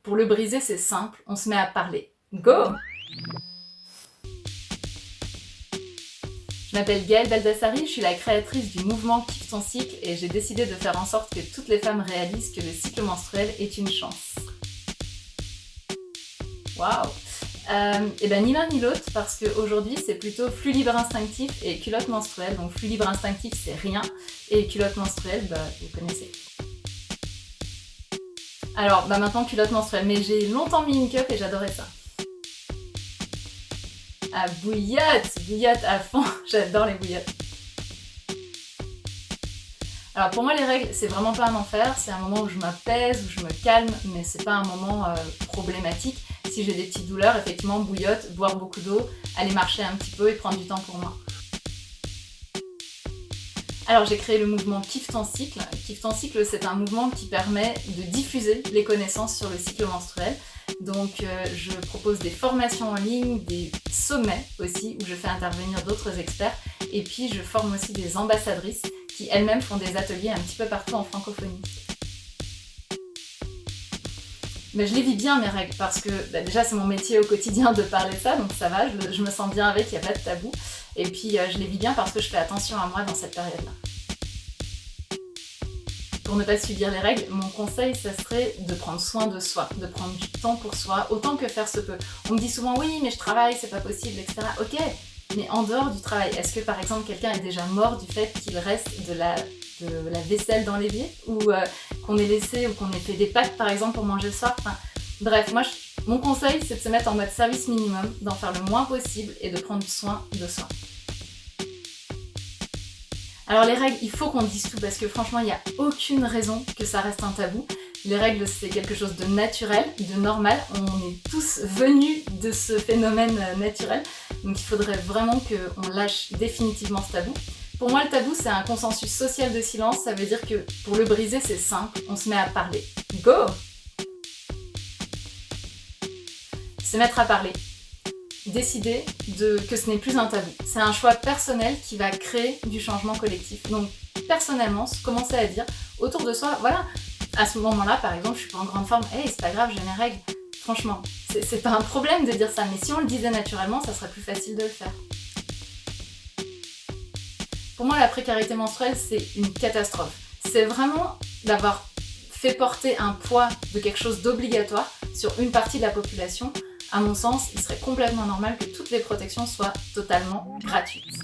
Pour le briser, c'est simple, on se met à parler. Go! Je m'appelle Gaëlle Baldassari, je suis la créatrice du mouvement Kiffe ton cycle et j'ai décidé de faire en sorte que toutes les femmes réalisent que le cycle menstruel est une chance. Waouh! Et ben ni l'un ni l'autre, parce qu'aujourd'hui c'est plutôt flux libre instinctif et culotte menstruelle. Donc flux libre instinctif c'est rien, et culotte menstruelle, vous connaissez. Alors maintenant culotte menstruelle, mais j'ai longtemps mis une cup et j'adorais ça. Ah bouillotte à fond, j'adore les bouillottes. Alors pour moi les règles c'est vraiment pas un enfer, c'est un moment où je m'apaise, où je me calme, mais c'est pas un moment problématique. Si j'ai des petites douleurs, effectivement bouillotte, boire beaucoup d'eau, aller marcher un petit peu et prendre du temps pour moi. Alors j'ai créé le mouvement Kiffe ton cycle. Kiffe ton cycle, c'est un mouvement qui permet de diffuser les connaissances sur le cycle menstruel. Donc je propose des formations en ligne, des sommets aussi, où je fais intervenir d'autres experts. Et puis je forme aussi des ambassadrices qui elles-mêmes font des ateliers un petit peu partout en francophonie. Mais je les vis bien mes règles, parce que déjà c'est mon métier au quotidien de parler de ça, donc ça va, je me sens bien avec, il n'y a pas de tabou. Et puis je les vis bien parce que je fais attention à moi dans cette période-là. Pour ne pas subir les règles, mon conseil, ça serait de prendre soin de soi, de prendre du temps pour soi, autant que faire se peut. On me dit souvent « oui, mais je travaille, c'est pas possible, etc. » Ok, mais en dehors du travail, est-ce que par exemple quelqu'un est déjà mort du fait qu'il reste de la vaisselle dans l'évier, ou qu'on ait laissé ou qu'on ait fait des pâtes par exemple pour manger le soir, bref, moi mon conseil c'est de se mettre en mode service minimum, d'en faire le moins possible et de prendre soin de soi. Alors les règles, il faut qu'on dise tout parce que franchement il n'y a aucune raison que ça reste un tabou. Les règles c'est quelque chose de naturel, de normal, on est tous venus de ce phénomène naturel, donc il faudrait vraiment qu'on lâche définitivement ce tabou. Pour moi le tabou c'est un consensus social de silence, ça veut dire que pour le briser c'est simple, on se met à parler. Go! Se mettre à parler. Décider que ce n'est plus un tabou. C'est un choix personnel qui va créer du changement collectif. Donc personnellement, commencer à dire autour de soi, voilà, à ce moment-là par exemple, je suis pas en grande forme, hey, c'est pas grave, j'ai mes règles. Franchement, c'est pas un problème de dire ça, mais si on le disait naturellement, ça serait plus facile de le faire. Pour moi, la précarité menstruelle, c'est une catastrophe. C'est vraiment d'avoir fait porter un poids de quelque chose d'obligatoire sur une partie de la population. À mon sens, il serait complètement normal que toutes les protections soient totalement gratuites.